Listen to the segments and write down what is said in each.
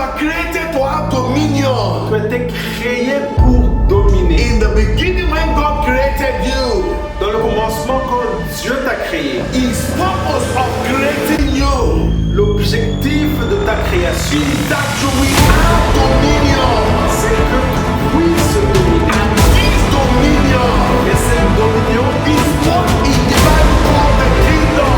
are created to have dominion. Tu as été créé pour dominer. In the beginning, when God created you, Dans le commencement, quand Dieu t'a créé, His purpose of creating you l'objectif de ta création, is that you will have dominion. c'est que tu puisses dominer. And this dominion Et cette dominion, is what in the Bible called the kingdom.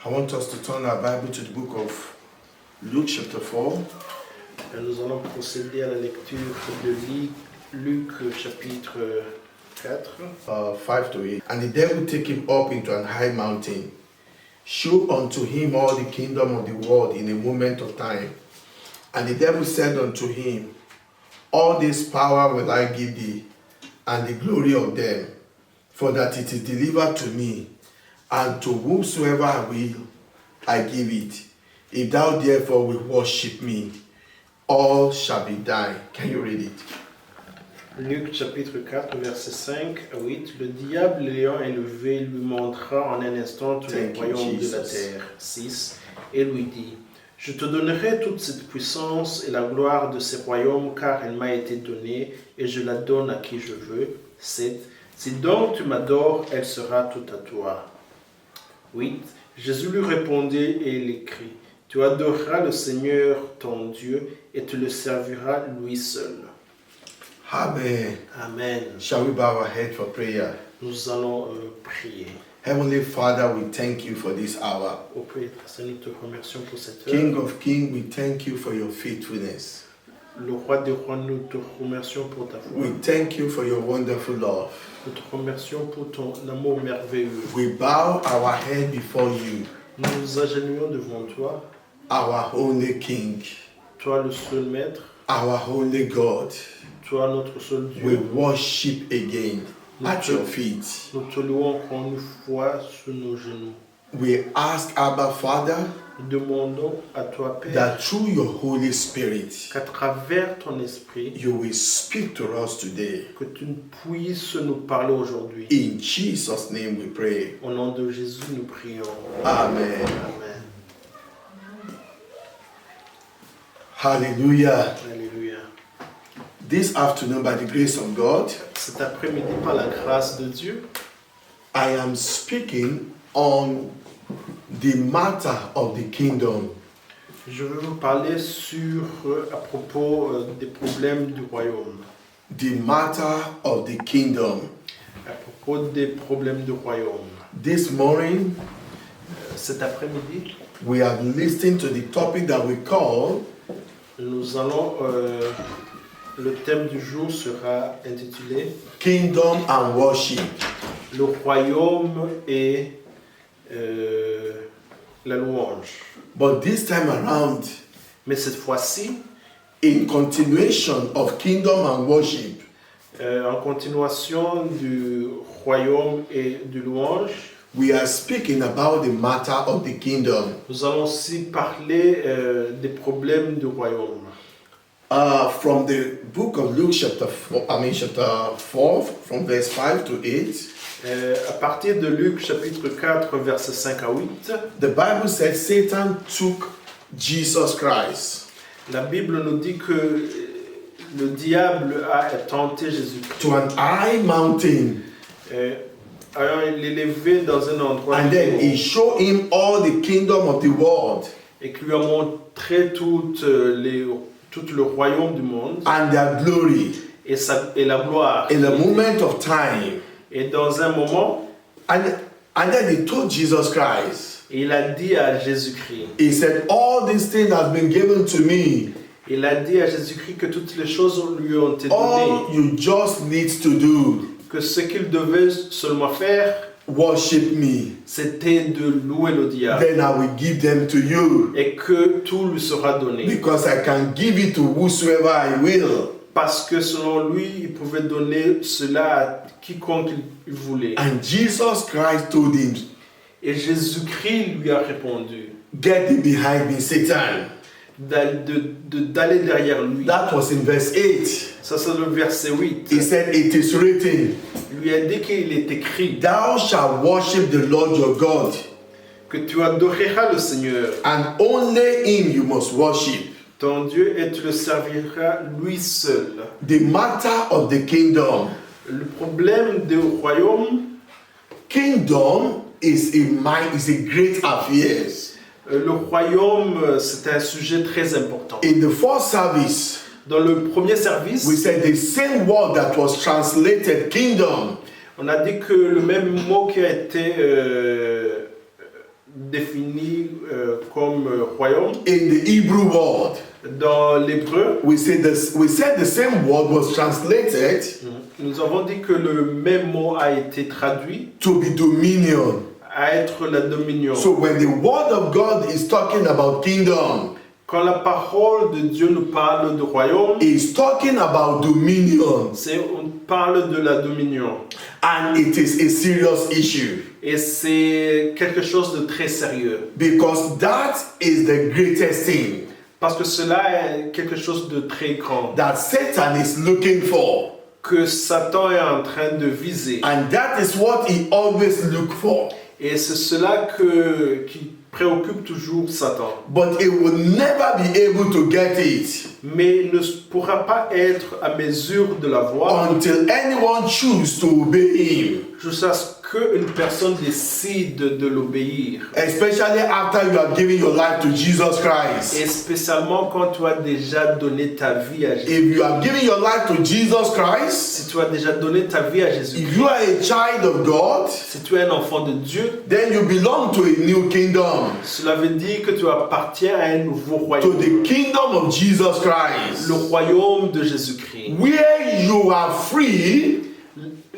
I want us to turn our Bible to the book of Luke chapter 4. nous allons procéder à la lecture de Luc chapitre 4. 5 to 8. And the devil take him up into an high mountain, showed unto him all the kingdom of the world in a moment of time. And the devil said unto him, all this power will I give thee, and the glory of them, for that it is delivered to me, and to whomsoever I will, I give it. If thou therefore will worship me, all shall be thine. Can you read it? Luc chapitre 4, verset 5 à 8. Le diable l'ayant élevé lui montra en un instant tous les royaumes de la terre. 6. Et lui dit, je te donnerai toute cette puissance et la gloire de ces royaumes, car elle m'a été donnée, et je la donne à qui je veux. 7. Si donc tu m'adores, elle sera toute à toi. 8. Jésus lui répondit et il écrit, tu adoreras le Seigneur ton Dieu et tu le serviras lui seul. Amen. Amen. Shall we bow our head for prayer? Nous allons prier. Heavenly Father, we thank you for this hour. Au Père, nous te remercions pour cette heure. King of Kings, we thank you for your faithfulness. Le roi des rois, nous te remercions pour ta foi. We thank you for your wonderful love. Nous te remercions pour ton amour merveilleux. We bow our head before you, Nous nous agenouillons devant toi, our only King, toi le seul maître, our only God. toi notre seul We Dieu. worship again at your feet. Nous te louons encore une fois sur nos genoux. We ask, Abba Father, Nous demandons à toi, Père, that through your Holy Spirit, qu'à travers ton esprit, you will speak to us today. que tu puisses nous parler aujourd'hui. In Jesus' name we pray. Au nom de Jésus, nous prions. Amen. Amen. Hallelujah. Alléluia. This afternoon, by the grace of God, Cet après-midi, par la grâce de Dieu, I am speaking on the matter of the kingdom. je veux vous parler à propos des problèmes du royaume. The matter of the kingdom. À propos des problèmes du royaume. This morning, Cet après-midi, we have listened to the topic that we call nous allons... le thème du jour sera intitulé Kingdom and Worship. Le royaume et la louange. But this time around, Mais cette fois-ci, in continuation of kingdom and worship, en continuation du royaume et du louange, we are speaking about the matter of the kingdom. nous allons aussi parler des problèmes du royaume. From the book of Luke chapter 4, from verse 5 to 8, À partir de Luc chapitre 4, versets 5 à 8, the Bible said Satan took Jesus Christ la Bible nous dit que le diable a tenté Jésus-Christ. to an high mountain, Ayant l'élevé dans un endroit and then he showed him all the kingdom of the world et qui lui a montré tout le royaume du monde and their glory et la gloire. in a moment of time. Et dans un moment, And then he told Jesus Christ, il a dit à Jésus-Christ, he said, all these things have been given to me. il a dit à Jésus-Christ que toutes les choses lui ont été All données, you just need to do, que ce qu'il devait seulement faire, worship me. c'était de louer le diable Then I will give them to you, et que tout lui sera donné. because I can give it to whosoever I will. parce que selon lui, il pouvait donner cela à quiconque il voulait. And Jesus Christ told him, Et Jésus-Christ lui a répondu, get thee behind me, Satan. D'aller derrière lui. That was in verse 8. Ça, c'est le verset 8. He said, it is written, Il lui a dit qu'il est écrit thou shalt worship the Lord your God, que tu adoreras le Seigneur, and only him you must worship. ton Dieu, et tu le serviras lui seul. The matter of the kingdom. Le problème du royaume, Kingdom is a great affair. le royaume, c'est un sujet très important. In the first service, Dans le premier service, we said the same word that was translated kingdom on a dit que le même mot qui a été défini comme royaume, in the Hebrew word. dans l'hébreu, We said the same word was translated nous avons dit que le même mot a été traduit to be dominion. à être la dominion. So when the word of God is talking about kingdom, Quand la parole de Dieu nous parle de royaume, it's talking about dominion, on parle de la dominion. and it is a serious issue Et c'est quelque chose de très sérieux. because that is the greatest thing Parce que cela est quelque chose de très grand. that Satan is looking for, Que Satan est en train de viser. and that is what he always look for. Et c'est cela qui préoccupe toujours Satan. But he will never be able to get it Mais il ne pourra pas être à mesure de la voir until anyone choose to obey him, jusqu'à ce qu'une personne décide de l'obéir. especially after you have given your life to Jesus Et Christ. spécialement quand tu as déjà donné ta vie à Jésus. If you have given your life to Jesus Christ, Si tu as déjà donné ta vie à Jésus, if you are a child of God, si tu es un enfant de Dieu, then you belong to a new kingdom, cela veut dire que tu appartiens à un nouveau to royaume. the kingdom of Jesus Le Christ, royaume de Jésus-Christ. where you are free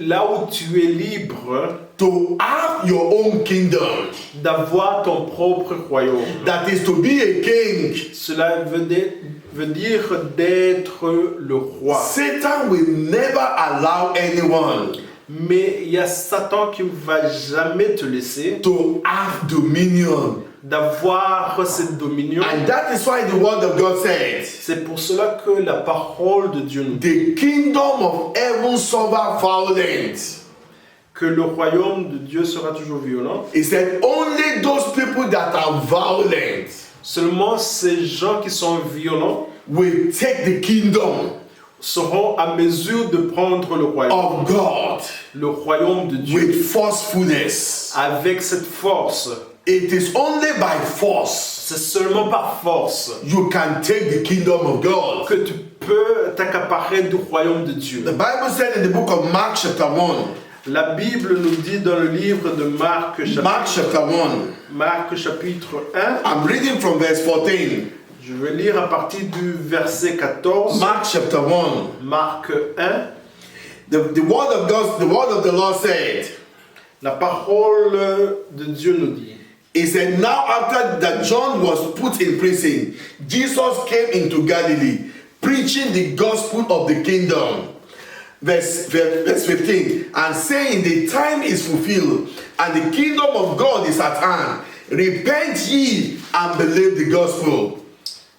Là où tu es libre to have your own kingdom. d'avoir ton propre royaume. That is to be a king. Cela veut dire d'être le roi. Satan will never allow anyone Mais il y a Satan qui ne va jamais te laisser to have dominion. d'avoir cette dominion. And that is why the word of God said, C'est pour cela que la parole de Dieu nous dit the kingdom of heaven suffer violence. que le royaume de Dieu sera toujours violent. He said, only those people that are violent Seulement ces gens qui sont violents will take the kingdom seront à mesure de prendre le royaume. of God Le royaume de Dieu with forcefulness. avec cette force. It is only by force C'est seulement par force you can take the kingdom of God. que tu peux t'accaparer du royaume de Dieu. The Bible said in the book of Mark chapter 1, La Bible nous dit dans le livre de Marc chapitre 1, I'm reading from verse 14. je vais lire à partir du verset 14, Mark chapter 1. Marc 1, The word of God, the word of the Lord said, la parole de Dieu nous dit. he said, now after that John was put in prison, Jesus came into Galilee, preaching the gospel of the kingdom. Verse 15, and saying, the time is fulfilled, and the kingdom of God is at hand. Repent ye and believe the gospel.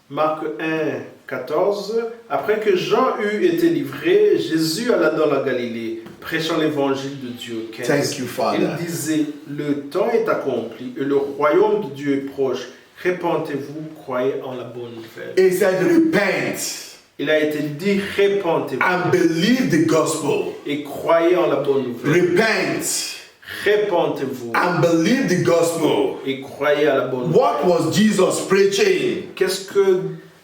Marc 1, 14. Après que Jean eut été livré, Jésus alla dans la Galilée, prêchant l'évangile de Dieu. 15. Thank you, Father. Il disait, le temps est accompli et le royaume de Dieu est proche. Répentez-vous, croyez en la bonne nouvelle. He said, repent Il a été dit, répentez-vous and believe the gospel. et croyez en la bonne nouvelle. Repent Répentez-vous and believe the gospel. et croyez à la bonne nouvelle. What was Jesus preaching? Qu'est-ce que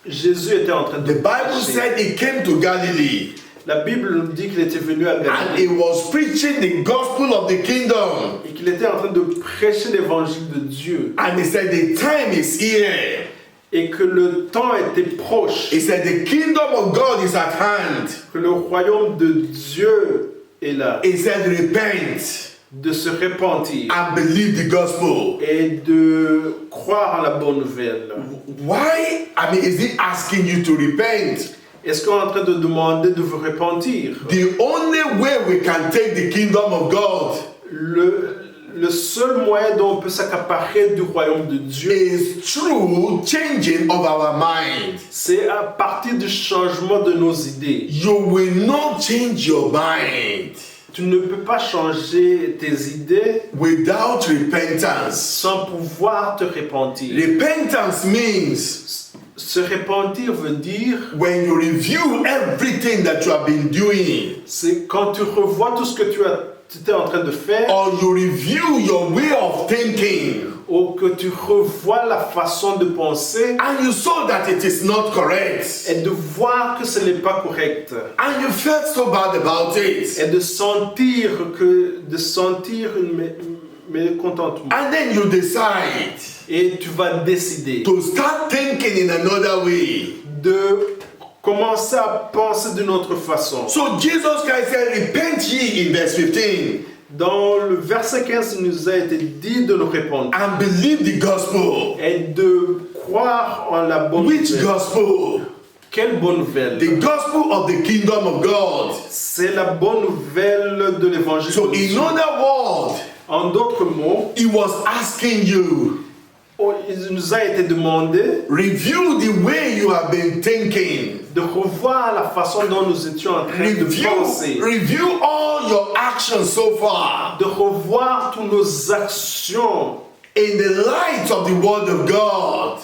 Jésus était en train de The Bible prêcher? said he came to Galilee La Bible nous dit qu'il était venu à and Galilée he was preaching the gospel of the kingdom. et qu'il était en train de prêcher l'évangile de Dieu And he said, the time is here. et que le temps était proche, He said, the kingdom of God is at hand. que le royaume de Dieu est là, He said, repent de se repentir and believe the gospel. et de croire en la bonne nouvelle. Why? I mean, is he asking you to repent? Est-ce qu'on est en train de demander de vous repentir? The only way we can take the kingdom of God Le seul moyen dont on peut s'accaparer du royaume de Dieu, is through changing of our mind. c'est à partir du changement de nos idées. You will not change your mind Tu ne peux pas changer tes idées without repentance. sans pouvoir te repentir. Repentance means Se repentir veut dire, when you review everything that you have been doing, c'est quand tu revois tout ce que tu étais en train de faire, or you review your way of thinking, ou que tu revois la façon de penser and you saw that it is not correct, et de voir que ce n'est pas correct. and you felt so bad about it, Et de sentir une mécontentement. and then you decide Et tu vas décider to start thinking in another way. de commencer à penser d'une autre façon. So Jesus Christ said, repent ye in verse 15 Dans le verset 15, il nous a été dit de nous répondre and believe the gospel. et de croire en la bonne Which nouvelle. gospel? Quelle bonne nouvelle? The gospel of the kingdom of God. C'est la bonne nouvelle de l'évangile So de in Dieu. other words, En d'autres mots, he was asking you, il nous a été demandé review the way you have been thinking. de revoir la façon dont nous étions en train de penser, Review all your actions so far de revoir toutes nos actions in the light of the word of God.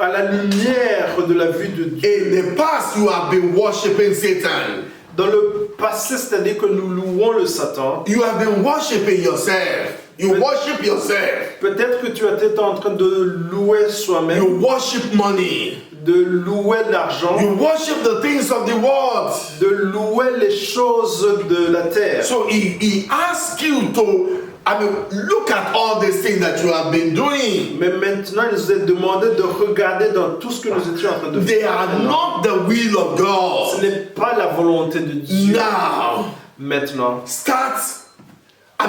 à la lumière de la vue de Dieu. In the past, you have been worshiping Satan. Dans le passé, c'est-à-dire que nous louons le Satan. You have been worshiping yourself. You worship yourself. Peut-être que tu étais en train de louer soi-même, You worship money. de louer l'argent, You worship the things of the world. de louer les choses de la terre. So he asks you to, look at all these things that you have been doing. Mais maintenant, il nous est demandé de regarder dans tout ce que nous étions en train de They faire. are not the will of Ce God. n'est pas la volonté de Dieu. Now, Maintenant,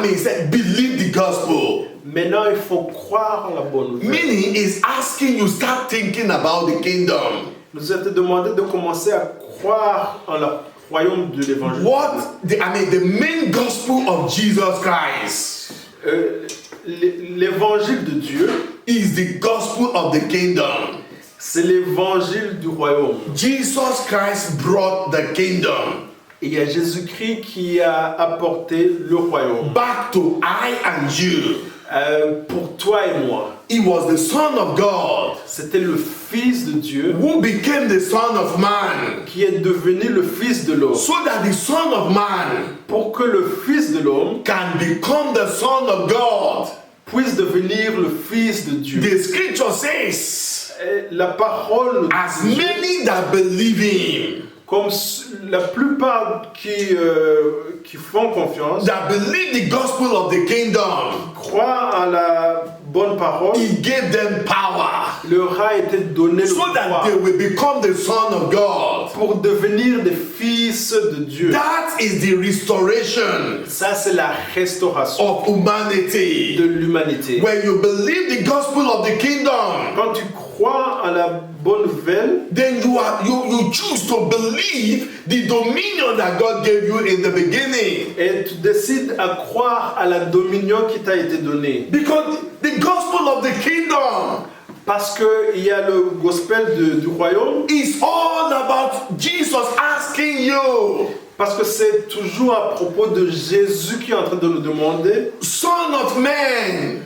he said, believe the gospel. maintenant, il faut croire en la bonne nouvelle. Meaning, is asking you start thinking about the kingdom. Il nous a été demandé de commencer à croire en le royaume de l'évangile. The main gospel of Jesus Christ L'évangile de Dieu, is the gospel of the kingdom. c'est l'évangile du royaume. Jesus Christ brought the kingdom Et il y a Jésus-Christ qui a apporté le royaume back to I and you. pour toi et moi. He was the Son of God C'était le Fils de Dieu who became the Son of Man, qui est devenu le Fils de l'homme. so that the Son of Man Pour que le Fils de l'homme can become the Son of God. puisse devenir le Fils de Dieu. The scripture says, Et la parole, as many that believe him, comme la plupart qui font confiance, that believe the gospel of the kingdom, croient à la bonne parole, he gave them power leur a été donné le so that pouvoir they will become the Son of God. pour devenir des fils de Dieu. That is the restoration Ça, c'est la restauration of humanity. de l'humanité. When you believe the gospel of the kingdom, Quand tu crois à la bonne nouvelle, then you choose to believe the dominion that God gave you in the beginning. et tu décides à croire à la dominion qui t'a été donnée. Because the gospel of the kingdom Parce qu'il y a le gospel du royaume, is all about Jesus asking you, parce que c'est toujours à propos de Jésus qui est en train de nous demander, Son of Man,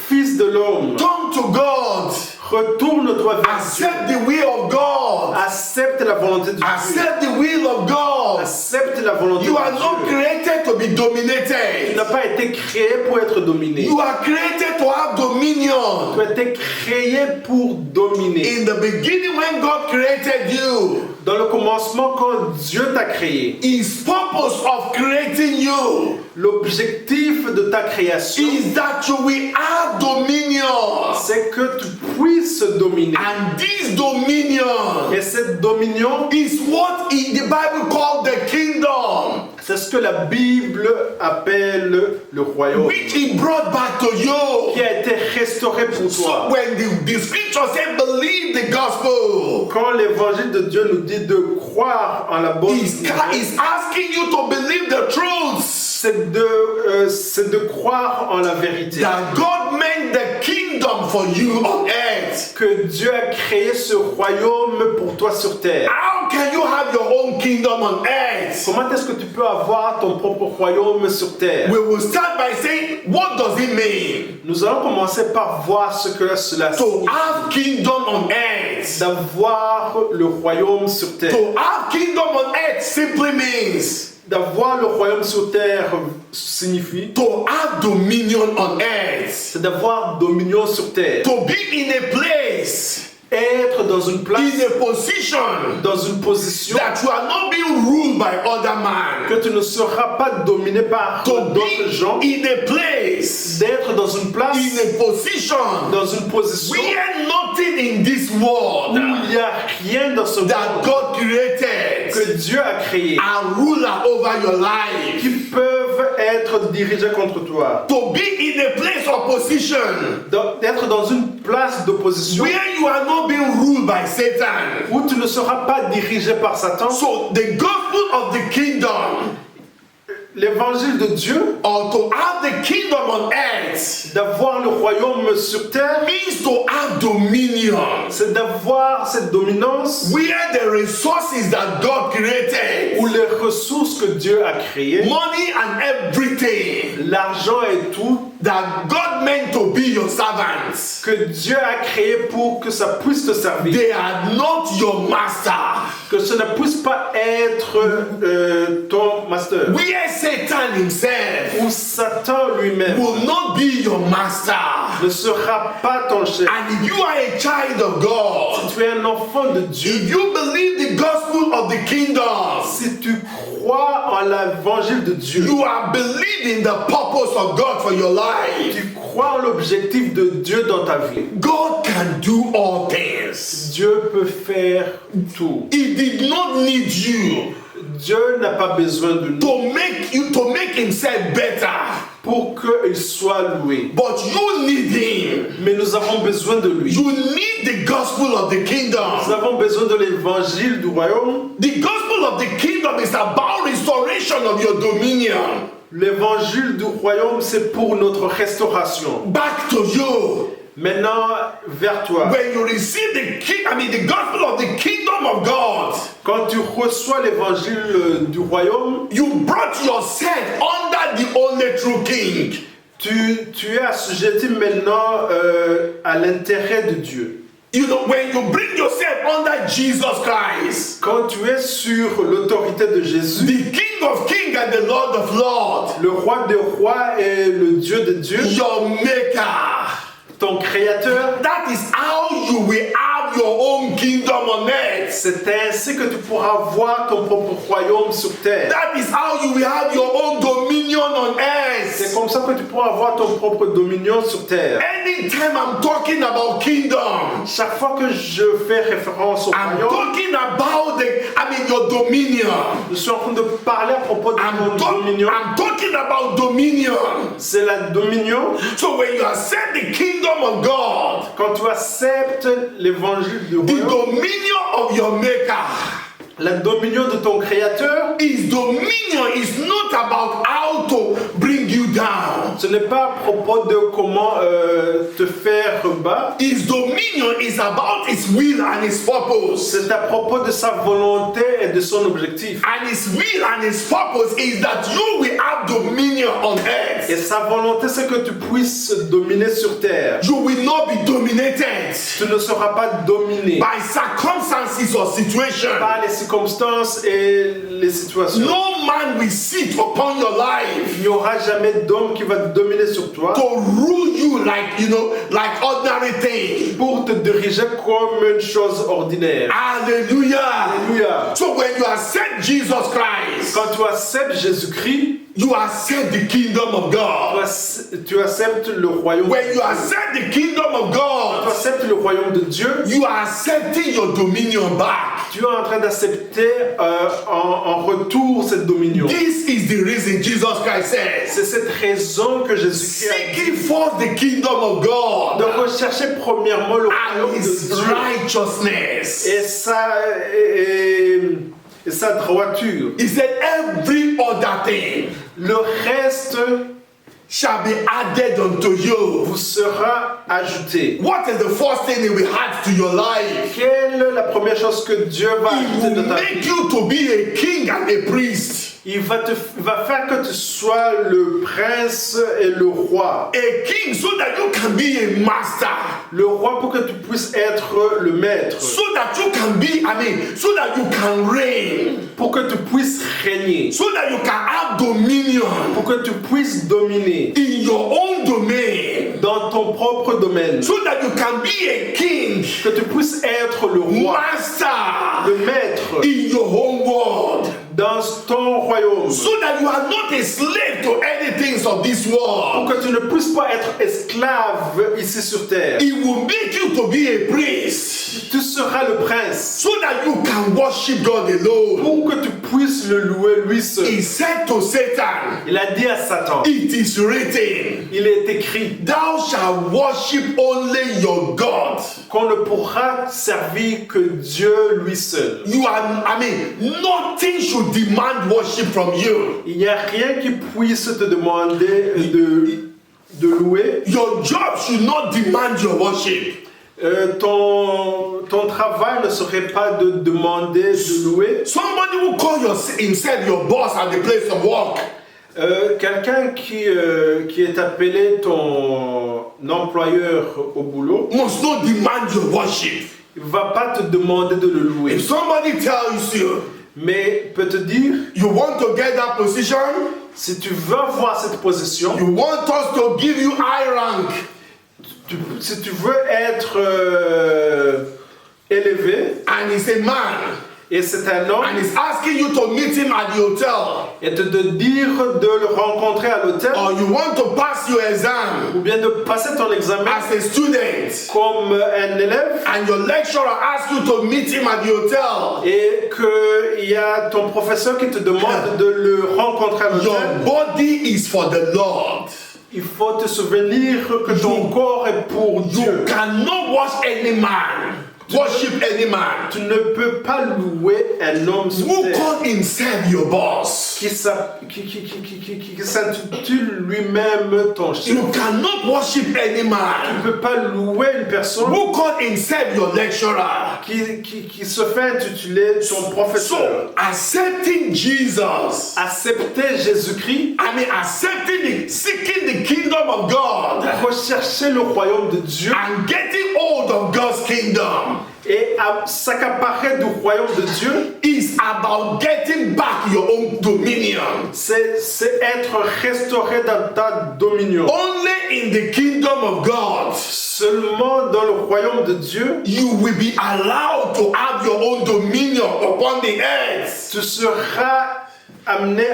Fils de l'homme, come to God, retourne-toi vers Dieu. accept the will of God, Accepte la volonté de Dieu. accept the will of God. Accepte la volonté You are de not Dieu. created to be Tu dominated. n'as pas été créé pour être dominé. You are created to have dominion. Tu as été créé pour dominer. In the beginning, when God created you, Dans le commencement, quand Dieu t'a créé, His purpose of creating you l'objectif de ta création, is that you will have dominion. c'est que tu puisses dominer. And this dominion Et cette dominion, is what the Bible called the kingdom. C'est ce que la Bible appelle le royaume, which he brought back to you. qui a été restauré pour So toi. when the scripture says believe the gospel, Quand l'évangile de Dieu nous dit de croire en la bonne he's nouvelle, asking you to believe the truths. c'est de croire en la vérité. That God meant the kingdom for you on earth. Que Dieu a créé ce royaume pour toi sur terre. How can you have your own kingdom on earth? Comment est-ce que tu peux avoir ton propre royaume sur terre? We will start by saying, what does it mean Nous allons commencer par voir ce que cela to signifie. have kingdom on earth? D'avoir le royaume sur terre. To have kingdom on earth simply means D'avoir le royaume sur terre signifie to have dominion on earth. c'est d'avoir dominion sur terre. To be in a place, Être dans une place, in a position dans une position that you are not being ruled by other man. que tu ne seras pas dominé par To d'autres gens. be in a place, D'être dans une place, in a position dans une position where nothing in this world où il n'y a rien dans ce that monde God created que Dieu a créé are ruler over your life. qui peuvent être dirigés contre toi. To be in a place of position D'être dans une place d'opposition where you are not being ruled by Satan. où tu ne seras pas dirigé par Satan. So the gospel of the kingdom, L'évangile de Dieu, or to have the kingdom on earth, d'avoir le royaume sur terre, means to have dominion. c'est d'avoir cette dominance Where the resources that God created, où les ressources que Dieu a créées, money and everything l'argent et tout, that God meant to be your servants, que Dieu a créé pour que ça puisse te servir, they are not your master. que ce ne puisse pas être ton master, Where Satan himself où Satan lui-même will not be your master. ne sera pas ton chef. And if you are a child of God, Tu es un enfant de Dieu. if you believe the gospel of the kingdom, Si tu crois en l'évangile de Dieu, you are believing the purpose of God for your life. tu crois en l'objectif de Dieu dans ta vie. God can do all things. Dieu peut faire tout. He did not need you Dieu n'a pas besoin de nous to make himself better, pour qu'il soit loué. but you need him. Mais nous avons besoin de lui. You need the gospel of the Nous kingdom. avons besoin de l'évangile du royaume. The gospel of the kingdom is about restoration of your dominion. L'évangile du royaume, c'est pour notre restauration. Back to you. Maintenant, vers toi. When you receive the gospel of the kingdom of God, Quand tu reçois l'évangile du royaume, you brought yourself under the only true king. tu es assujetti maintenant à l'intérêt de Dieu. You know, when you bring yourself under Jesus Christ, Quand tu es sur l'autorité de Jésus, the King of Kings and the Lord of Lords, le roi des rois et le Dieu de Dieu, your maker, ton créateur, that is how you will have your own kingdom on earth. c'est ainsi que tu pourras voir ton propre royaume sur terre. That is how you will have your own dominion on C'est earth. comme ça que tu pourras avoir ton propre dominion sur terre. Anytime I'm talking about kingdom, Chaque fois que je fais référence au I'm royaume, talking about your dominion. je suis en train de parler à propos de ton dominion. I'm talking about dominion. C'est la dominion. So when you accept the kingdom of God, Quand tu acceptes l'évangile du the royaume, dominion of your maker, la dominion de ton créateur, his dominion is not about how to bring you down. ce n'est pas à propos de comment te faire bas. His dominion is about his will and his purpose. C'est à propos de sa volonté et de son objectif. And his will and his purpose is that you will have dominion on Et earth. sa volonté, c'est que tu puisses dominer sur terre. You will not be dominated Tu ne seras pas dominé by circumstances or situations. par les circonstances et les situations. No man will sit upon your life Il n'y aura jamais d'homme qui va te dominer sur toi to rule you like ordinary thing. pour te diriger comme une chose ordinaire. Hallelujah. Alléluia. So when you accept Jesus Christ, Quand tu acceptes Jésus-Christ, you accept the kingdom of God. Tu acceptes le royaume When de you Dieu. accept the kingdom of Tu God, acceptes le royaume de Dieu. you are accepting your dominion back. Tu es en train d'accepter en retour cette dominion. This is the reason Jesus Christ says, C'est cette raison que Jésus-Christ a dit seek ye first the kingdom of de God rechercher premièrement le royaume and de his Dieu righteousness. et sa droiture. He said, every other thing Le reste shall be added unto you. vous sera ajouté. What is the first thing he will add to your life? Quelle est la première chose que Dieu va He ajouter will dans ta make vie? you to be a king and a priest. Il va faire que tu sois le prince et le roi. A king so that you can be a master. Le roi pour que tu puisses être le maître. So that you can be, so that you can reign. Pour que tu puisses régner. So that you can have dominion Pour que tu puisses dominer in your own domain. dans ton propre domaine. So that you can be a king, Que tu puisses être le roi, master le maître in your own world. dans ton royaume. So that you are not a slave to anything of this Pour world. que tu ne puisses pas être esclave ici sur terre. It will make you to be a priest. Tu seras le prince. So that you can worship God alone. Pour que tu puisses le louer lui seul. He said to Satan, Il a dit à Satan, it is written, il est écrit thou shalt worship only your God. qu'on ne pourra servir que Dieu lui seul. You are, nothing should demand worship from you. Il n'y a rien qui puisse te demander de louer. Your job should not demand your worship. Ton travail ne serait pas de demander de louer. Somebody who call himself your boss at the place of work. Quelqu'un qui est appelé ton employeur au boulot, Must not demand your worship. il ne va pas te demander de le louer. If somebody tells you, Mais peut te dire, you want to get that position, si tu veux avoir cette position, you want us to give you high rank, si tu veux être élevé, and he's a man, et c'est un homme, and he's asking you to meet him at the hotel, et te dire de le rencontrer à l'hôtel, or you want to pass your exam ou bien de passer ton examen as a student, comme un élève, and your lecturer asks you to meet him at the hotel, et qu'il y a ton professeur qui te demande de le rencontrer à your l'hôtel, body is for the Lord. il faut te souvenir que ton corps est pour You Dieu. cannot worship any man Tu ne peux pas louer un homme sur who terre call himself your boss. qui s'intitule lui-même ton chef. You cannot worship any Tu man ne peux pas louer une personne who call himself your lecturer. qui se fait intituler ton professeur. So, accepting Jesus, Accepter Jésus-Christ, seeking the kingdom of God, rechercher le royaume de Dieu and getting hold of God's kingdom et s'accaparer du royaume de Dieu, is about getting back your own dominion. c'est être restauré dans ta dominion. Only in the kingdom of God Seulement dans le royaume de Dieu, you will be allowed to have your own dominion upon the earth. tu seras amené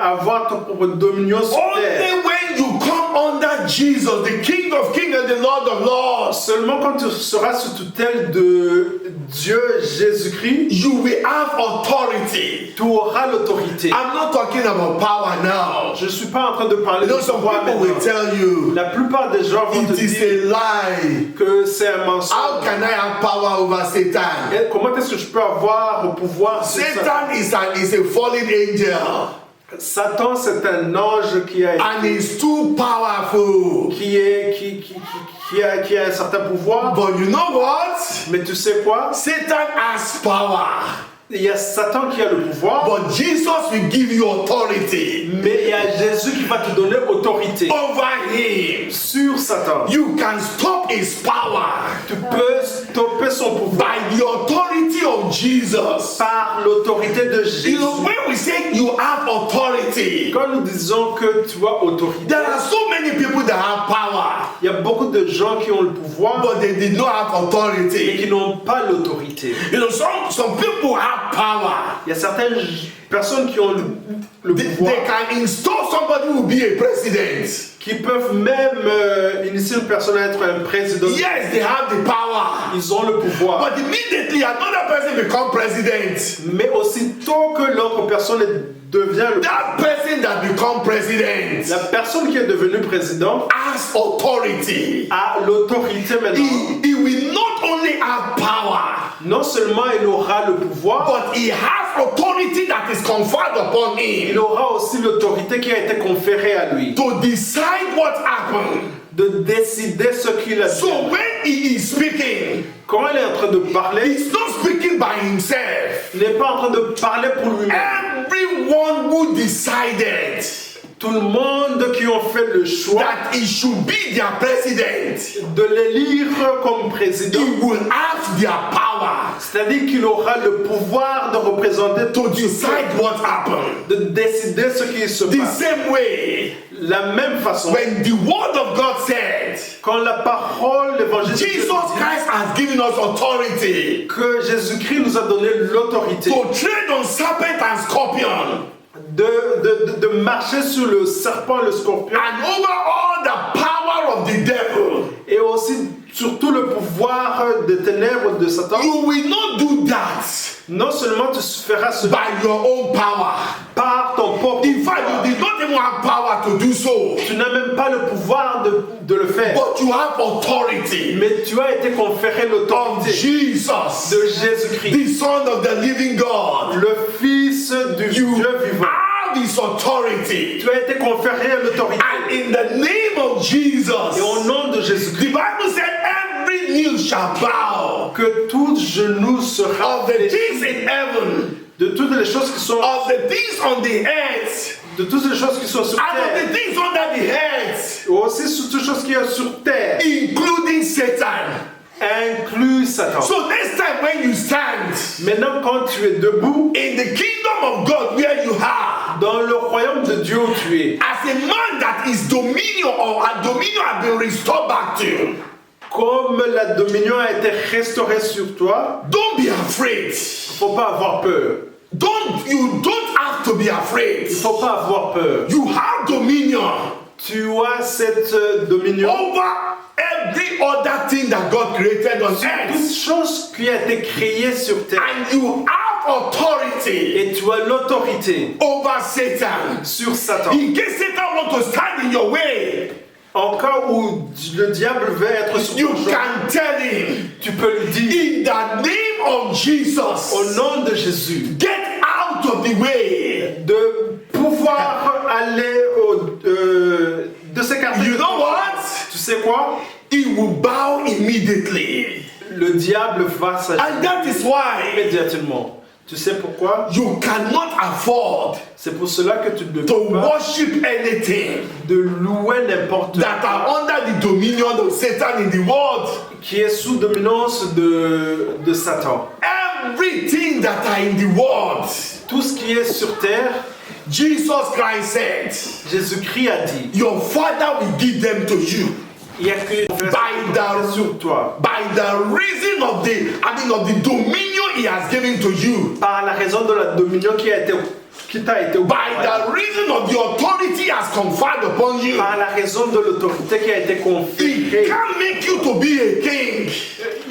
à avoir ton propre dominion sur terre. Only when you come under Jesus, the King of Kings and the Lord of Lords, Seulement quand tu seras sous tutelle de Dieu Jésus-Christ, you will have authority. tu auras l'autorité. I'm not talking about power now. Je ne suis pas en train de parler You know, de some pouvoir people will maintenant. tell you La plupart des gens vont te it is dire a lie. que c'est un How mensonge. can I have power over Satan? Et comment est-ce que je peux avoir le pouvoir sur ça? Satan is a fallen angel, Satan, c'est un ange qui a and he's too powerful. qui a un certain pouvoir. But you know what? Mais tu sais quoi? Satan has power. Il y a Satan qui a le pouvoir, But Jesus will give you authority mais il y a Jésus qui va te donner autorité over him. sur Satan. You can stop his power Tu peux stopper son pouvoir by the authority of Jesus. par l'autorité de You Jésus. know, when we say you have authority, Quand nous disons que tu as autorité, there are so many people that have power, il y a beaucoup de gens qui ont le pouvoir, but they did not have mais authority. qui n'ont pas l'autorité. You know, some people have power, Il y a certaines personnes qui ont le They pouvoir, can install somebody who will be a president. qui peuvent même initier une personne à être un président. Yes, they have the power. Ils ont le pouvoir. But immediately another person become president. Mais aussitôt que l'autre personne devient le That person that become president la personne qui est devenue président has authority. a l'autorité maintenant. He will not only have power, Non seulement il aura le pouvoir, but he has authority that is conferred upon il him aura aussi l'autorité qui a été conférée à lui to decide what happened. de décider ce qu'il a So dit. when he is speaking, Quand il est en train de parler, he's not speaking by himself. il n'est pas en train de parler pour lui-même. Everyone who decided Tout le monde qui ont fait le choix that he should be their president, de l'élire comme président, he will have their power c'est-à-dire qu'il aura le pouvoir de représenter to tout decide what happened. de décider ce qui se The passe. same way, La même façon, when the word of God said, quand la parole d'évangile Jesus Christ has given us authority que Jésus-Christ nous a donné l'autorité to tread on serpent and scorpion de marcher sur le serpent et le scorpion and over all the power of the devil, et aussi sur tout le pouvoir des ténèbres de Satan. you will not do that Non seulement tu feras cela by your own power. par ton propre In fact, pouvoir, you did not even have power to do so, tu n'as même pas le pouvoir de le faire, but you have authority mais tu as été conféré of l'autorité Jesus, de Jésus-Christ, the Son of the living God. le Fils du You Dieu vivant. have this authority. Tu as été conféré l'autorité. And in the name of Jesus, Et au nom de the Jésus-Christ, Bible said every knee shall bow que tout genou sera of the fléchi, things in heaven, de toutes les choses qui sont of the things on the earth, de toutes les choses qui sont sur and of terre, the things under the earth, et aussi sur toutes les choses qui sont sur terre, including Satan. inclus Satan. So next time when you stand Maintenant, quand tu es debout in the kingdom of God where you are, dans le royaume de Dieu où tu es, as a man that is dominion or a dominion has been restored back to you, comme la dominion a été restaurée sur toi, don't be afraid. il ne faut pas avoir peur. You don't have to be afraid. Il ne faut pas avoir peur. You have dominion Tu as cette dominion over every other thing that God created on toute earth. chose qui a été créée sur terre. And you have authority Et tu as l'autorité over Satan. sur Satan. In case Satan wants to stand in your way, En cas où le diable veut être sur you ton chemin, can tell him, tu peux lui dire, in the name of Jesus, au nom de Jésus, get out of the way. de pouvoir aller de s'écarter. You know what? Tu sais quoi? He will bow immediately. Le diable va s'agir And that is why immédiatement. Tu sais pourquoi? you cannot afford C'est pour cela que tu ne peux to pas worship anything de louer n'importe that quoi are under the dominion of Satan in the world. qui est sous dominance de Satan. Everything that are in the world, Tout ce qui est sur terre, Jesus Christ said, Jésus-Christ a dit, your Father will give them to you il y a que sur toi. by the reason of the dominion He has given to you, Par la raison de la dominion qui t'a été by the reason of the authority He has conferred upon you. par la raison de l'autorité qui a été He conférée. can't make you to be a king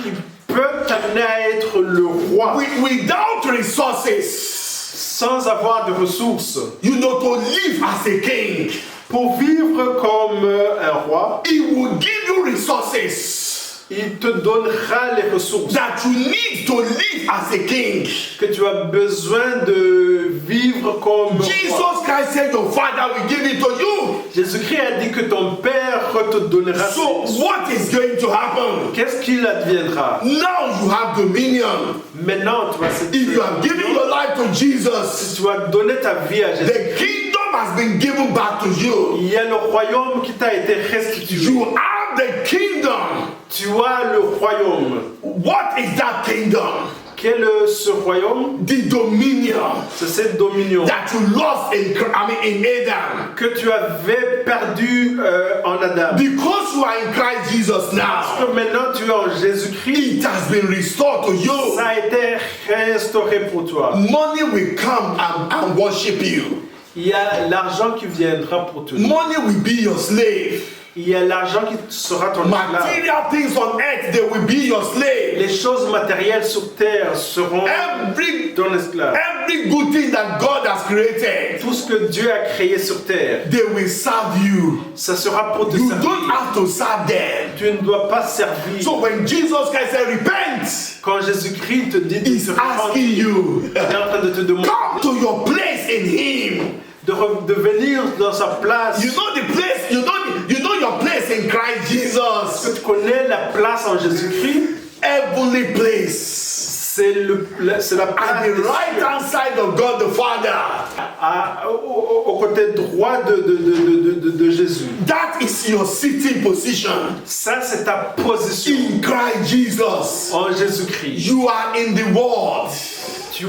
Il peut t'amener à être le roi without resources. sans avoir de ressources. You know, to live as a king. Pour vivre comme un roi, He will give you resources il te donnera les ressources that you need to live as a king. que tu as besoin de vivre comme roi. Jesus Christ said your Father will give it to you. Jésus-Christ a dit que ton Père te donnera. So what is going to happen? Qu'est-ce qu'il adviendra? Now you have dominion. Maintenant, tu as cette If you have given your life to Jesus, tu as donné ta vie à Jésus. the kingdom has been given back to you. Il y a le royaume qui t'a été restitué. You have the kingdom. Tu as le royaume. What is that kingdom? Quel est ce royaume? The dominion C'est cette dominion that you lost in Adam. que tu avais perdu en Adam. Because you are in Christ Jesus now, Que maintenant tu es en Jésus-Christ, it has been restored to you. ça a été restauré pour toi. Money will come and worship you. Il y a l'argent qui viendra pour toi. Money will be your slave. Il y a l'argent qui sera ton esclave. Material things on earth, they will be your slave. Les choses matérielles sur terre seront ton esclave. Every good thing that God has created, Tout ce que Dieu a créé sur terre, they will serve you. ça sera pour te You servir. don't have to serve them. Tu ne dois pas servir. So when Jesus Christ said, repent, Quand Jésus-Christ te dit de he's se repentir, asking you, il est en train de te demander come to your place in him. de venir dans sa place. You know the place, you know your place in Christ Jesus. Tu connais la place en Jésus-Christ. Heavenly place. C'est la place At the right hand side of God the Father. au côté droit de Jésus. That is your sitting position. Ça, c'est ta position In Christ Jesus. en Jésus-Christ. You are in the world. Tu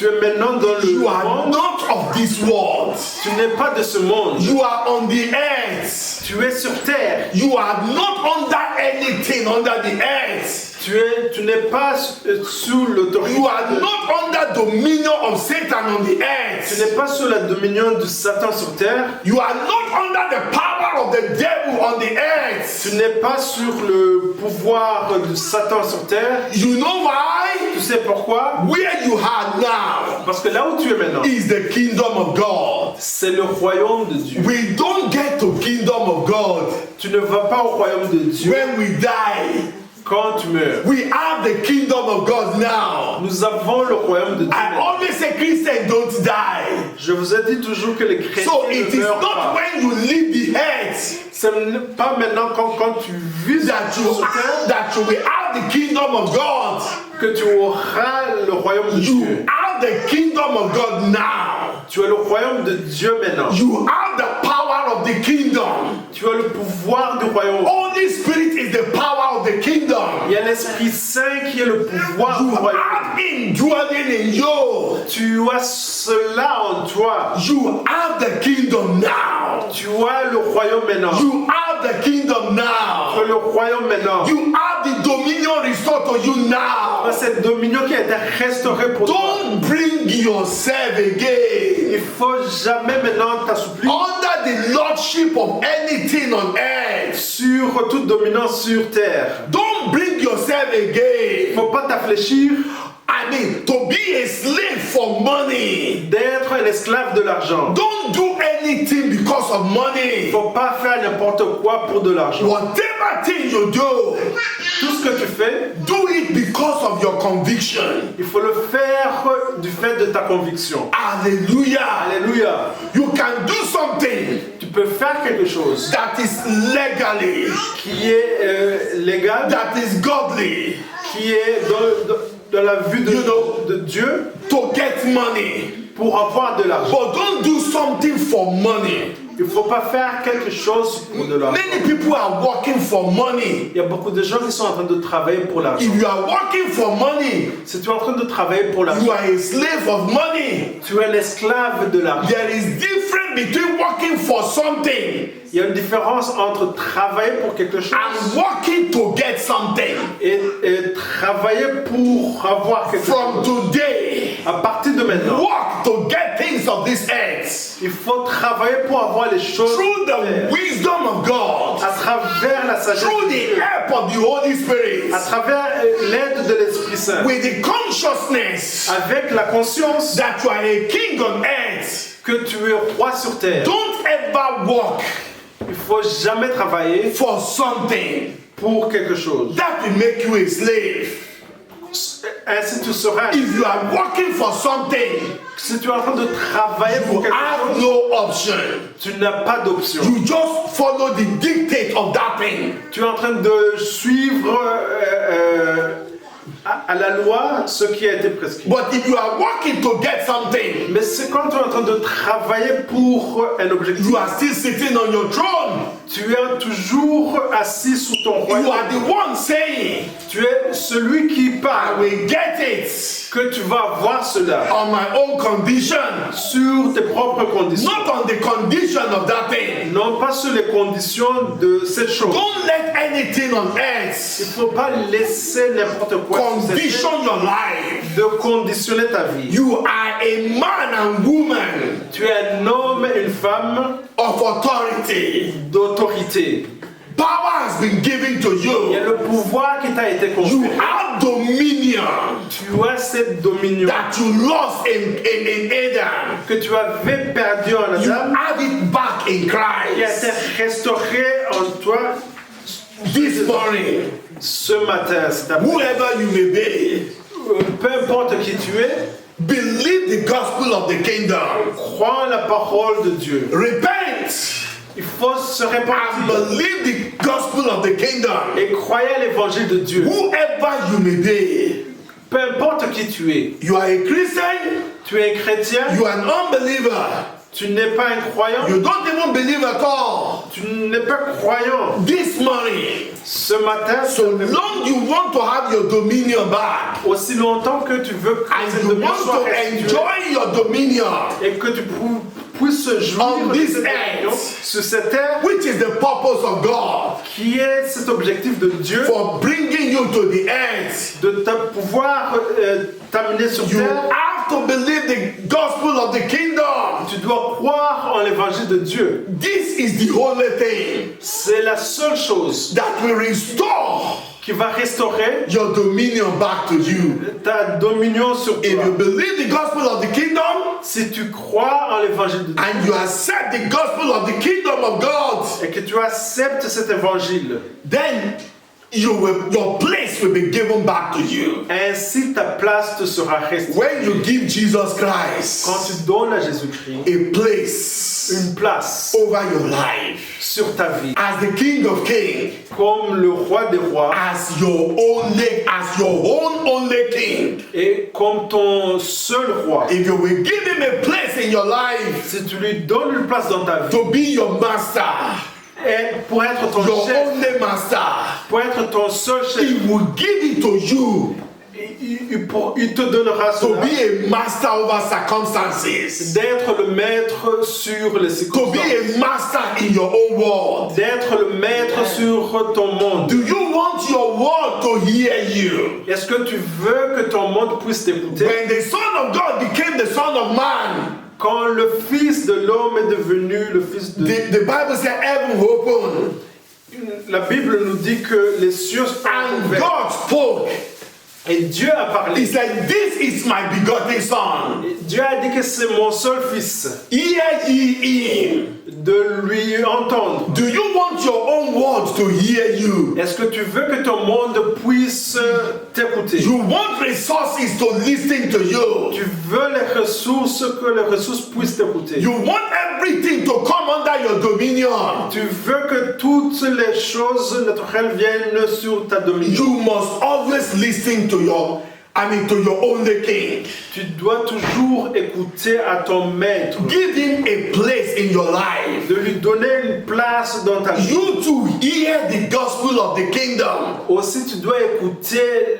es maintenant dans le You are monde. not of this world. Tu n'es pas de ce monde. You are on the earth. Tu es sur terre. You are not under anything under the earth. Tu n'es pas sous l'autorité. You are not under dominion of Satan on the Tu earth. n'es pas sous la dominion de Satan sur terre. You are not under the power of the devil on the earth. Tu n'es pas sur le pouvoir de Satan sur terre. You know why? Tu sais pourquoi? Where you are now Parce que là où tu es maintenant, is the kingdom of God. c'est le royaume de Dieu. We don't get to kingdom of God Tu ne vas pas au royaume de Dieu when we die. quand tu meurs. We have the kingdom of God now. Nous avons le royaume de Dieu. I always say Christians don't die. Je vous ai dit toujours que les chrétiens So it ne is meurent not pas. when you leave the earth Ce n'est pas maintenant quand tu vis that sur terre that you will have the kingdom of God. que tu auras le royaume de You Dieu. have the kingdom of God now. Tu as le royaume de Dieu maintenant. You have the power of the kingdom. Tu as le pouvoir du royaume. Holy Spirit is the power of the kingdom. Il y a l'Esprit Saint qui est le pouvoir You du royaume. have indwelling in you. Tu as cela en toi. You have the kingdom now. Tu as le royaume maintenant. You have the kingdom Tu as now. le royaume maintenant. You have the dominion restored to you Tu now. as cette dominion qui a été restaurée pour toi. Don't bring yourself again Il faut jamais maintenant t'assouplir under the lordship of anything on earth. sur toute dominance sur terre. Don't bring yourself Il again. faut pas t'affléchir I mean, to be a slave for money. d'être un esclave de l'argent. Don't do anything because of Il money. faut pas faire n'importe quoi pour de l'argent. Whatever thing you do, Tout ce que tu fais, do it because of your conviction. il faut le faire du fait de ta conviction. Hallelujah. Alléluia. You can do something Tu peux faire quelque chose that is legally, qui est légal, that is godly, qui est dans la vue de Dieu to get money. pour avoir de l'argent. But don't do something for money. Il ne faut pas faire quelque chose pour de l'argent. Many people are working for money. Il y a beaucoup de gens qui sont en train de travailler pour l'argent. If you are working for money, Si tu es en train de travailler pour you l'argent, are a slave of money. tu es l'esclave de l'argent. There is difference between working for something Il y a une différence entre travailler pour quelque chose and working to get something. et travailler pour avoir quelque From chose. today, À partir de maintenant, work to get things of this earth il faut travailler pour avoir les choses through the wisdom of God, à travers la sagesse, through the help of the Holy Spirit, à travers l'aide de l'Esprit Saint, with the consciousness avec la conscience that you are a king on earth. que tu es roi sur terre. Don't ever work Il faut jamais travailler for something pour quelque chose. that will make you a slave. Ainsi tu seras. If you are working for something, Si tu es en train de travailler pour you quelque have chose, no option. tu n'as pas d'option. You just follow the dictate of that thing. Tu es en train de suivre à la loi ce qui a été prescrit. But if you are working to get something, Mais c'est quand tu es en train de travailler pour un objectif. you are still sitting on your throne. Tu es toujours assis sous ton You royaume. are the one saying, Tu es celui qui I parle. will get it. que tu vas avoir cela on my own condition, sur tes propres conditions. not on the condition of that thing. Non pas sur les conditions de cette chose. Don't let anything on Il earth ne faut pas laisser n'importe quoi sur cette condition terre your life. de conditionner ta vie. You are a man and woman Tu es un homme et une femme of authority. d'autorité. Power has been given to Il y a you. le pouvoir qui t'a été You conféré. have dominion Tu as cette dominion that you lost in Adam. que tu avais perdu en You Adam, have it back in qui a été Christ. restauré en toi This morning, ce matin. cet après-midi. whoever you may be, Peu importe qui tu es, believe the gospel of the kingdom. crois en la parole de Dieu. Repent Il faut se and répandre believe the gospel of the kingdom. et croyez à l'évangile de Dieu. Whoever you may be, Peu importe qui tu es, you are a Christian, tu es un chrétien, you are an unbeliever, tu n'es pas un croyant, you don't even believe at all. tu n'es pas croyant. This morning, Ce matin, so long you want to have your dominion back, aussi longtemps que tu veux que and cette you dominion want soit to restituée enjoy your dominion, et que tu puisses jouir On de this cette dominion earth. sur cette terre, which is the purpose of God, qui est cet objectif de Dieu for bringing you to the earth. de pouvoir t'amener sur You terre. have to believe the gospel of the kingdom. Tu dois croire en l'évangile de Dieu. This is the only thing C'est la seule chose that will restore qui va restaurer your dominion back to you. ta dominion sur If you toi. believe the gospel of the kingdom Si tu crois en l'évangile de Dieu and you accept the gospel of the kingdom of God, et que tu acceptes cet évangile, then your place will be given back to you. ainsi ta place te sera restituée. When you give Jesus Quand Christ tu donnes à Jésus-Christ a place une place over your life sur ta vie, as the King of Kings, comme le roi des rois as your own only king, et comme ton seul roi, if you will give him a place in your life si tu lui donnes une place dans ta vie, to be your master, et pour être ton your chef, only master, pour être ton seul chef, he will give it to you il te donnera to cela, be a master over circumstances, d'être le maître sur les to be circonstances, a master in your own world. d'être le maître sur ton monde. Do you want your world to hear you? Est-ce que tu veux que ton monde puisse t'écouter? When the Son of God became the Son of Man, Quand le Fils de l'homme est devenu le Fils de... the Bible said heaven opened La Bible nous dit que les cieux sont and ouverts. God spoke. Et Dieu a He parlé. said, "This is my begotten Son. Dieu a dit que c'est mon seul Fils. Hear ye him." De lui entendre. Do you want your own world to hear you? Est-ce que tu veux que ton monde puisse t'écouter? You want resources to listen to you. Tu veux les ressources, que les ressources puissent t'écouter. You want everything to come under your dominion. Tu veux que toutes les choses naturelles viennent sur ta dominion. You must always listen to your only king. Tu dois toujours écouter à ton maître. Give him a place in your life. De lui donner une place dans ta vie. You to hear the gospel of the kingdom Aussi, tu dois écouter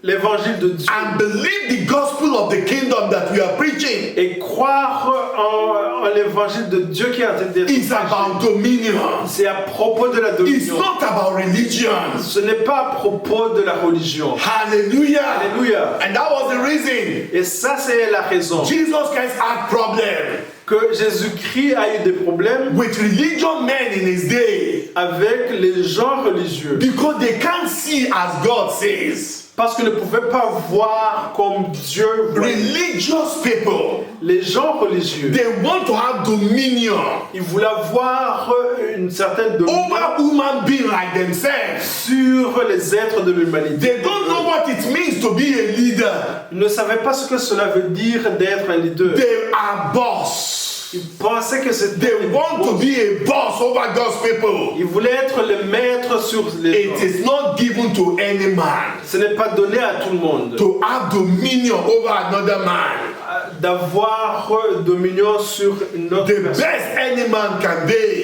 l'évangile de Dieu and believe the gospel of the kingdom that we are preaching. et croire en l'évangile de Dieu qui est en train d'être It's about dominion. C'est à propos de la It's dominion. not about religion. Ce n'est pas à propos de la religion. Hallelujah. Alléluia. And that was the reason Et ça, c'est la raison Jesus Christ had problem que Jésus-Christ a eu des problèmes with religious men in his day avec les gens religieux. because they can't see as God says. Parce qu'ils ne pouvaient pas voir comme Dieu voit. Religious people, Les gens religieux, they want to have dominion ils voulaient avoir une certaine dominion over human beings like themselves. sur les êtres de l'humanité. They don't know what it means to be a leader. Ils ne savaient pas ce que cela veut dire d'être un leader. They are boss. Ils pensaient que c'était... They want to be a boss over God's people. Ils voulaient être le maître sur les gens. It is not given to any man Ce n'est pas donné à tout le monde to have dominion over another man. d'avoir dominion sur une autre The personne. best any man can be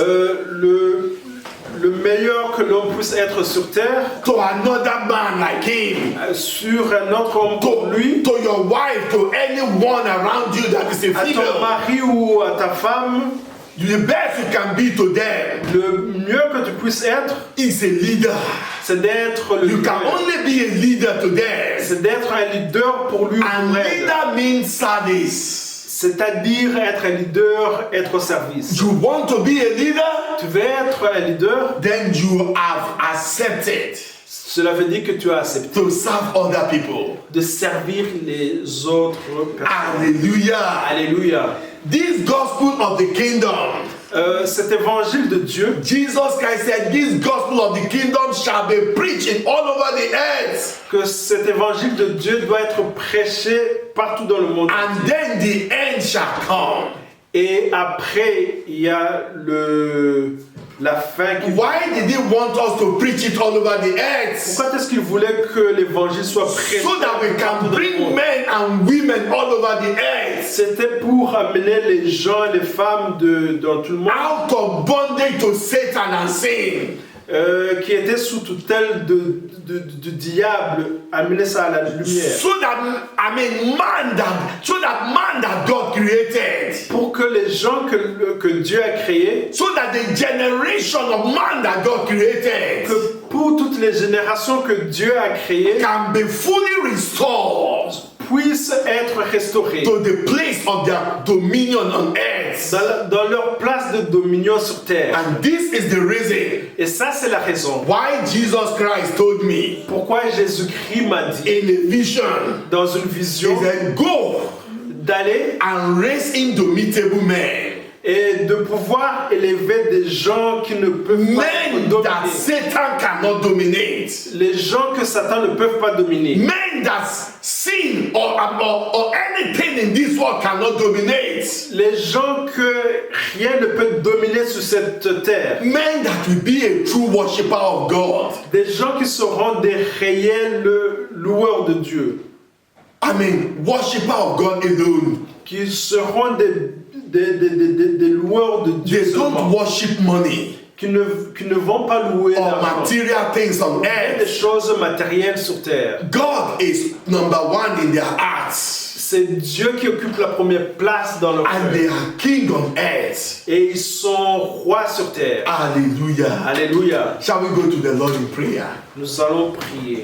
le meilleur que l'homme puisse être sur terre, to another man like him, sur un autre homme comme lui, to your wife, to anyone around you that is a à ton female. mari ou à ta femme, The best you can be to them le mieux que tu puisses être, is a leader. c'est d'être le You can leader. only be a leader to them. C'est d'être un leader pour lui ou And pour elle. leader means service. C'est-à-dire être un leader, être au service. You want to be a leader? Tu veux être un leader, Then you have accepted cela veut dire que tu as accepté to serve other people. de servir les autres personnes. Hallelujah. Alléluia. This gospel of the kingdom, Cet évangile de Dieu, Jesus Christ said, this gospel of the kingdom shall be preached all over the earth. que cet évangile de Dieu doit être prêché partout dans le monde. And then the end shall come. Et après, il y a la fin qui... Why did he want us to preach it all over the earth? Pourquoi est-ce qu'il voulait que l'évangile soit prêché So that we partout can dans le bring monde? men and women all over the earth C'était pour amener les gens et les femmes dans tout le monde out of bondage to Satan and sin. qui étaient sous tutelle du diable, amener ça à la lumière. So that man that God created, Pour que les gens que Dieu a créés, so that the generation of man that God created que pour toutes les générations que Dieu a créées, can be fully restored puissent être restaurés to the place of their dominion on earth. dans leur place de dominion sur terre. And this is the reason Et ça, c'est la raison why Jesus Christ told me pourquoi Jésus-Christ m'a dit in a vision, dans une he vision said, go d'aller and raise indomitable men. et de pouvoir élever des gens qui ne peuvent pas Men dominer. that Satan cannot dominate. Les gens que Satan ne peut pas dominer. Men that sin or anything in this world cannot dominate. Les gens que rien ne peut dominer sur cette terre. Men that will be a true worshipper of God. Des gens qui seront des réels loueurs de Dieu. I mean, worshipper of God alone. Qui seront des loueurs de Dieu. They don't seulement. worship money Qui ne vont pas louer or l'argent. material things on Des earth. choses matérielles sur terre. God is number one in their hearts. C'est Dieu qui occupe la première place dans leur And cœur. they are king on earth. Et ils sont rois sur terre. Hallelujah. Alléluia. Shall we go to the Lord in prayer? Nous allons prier.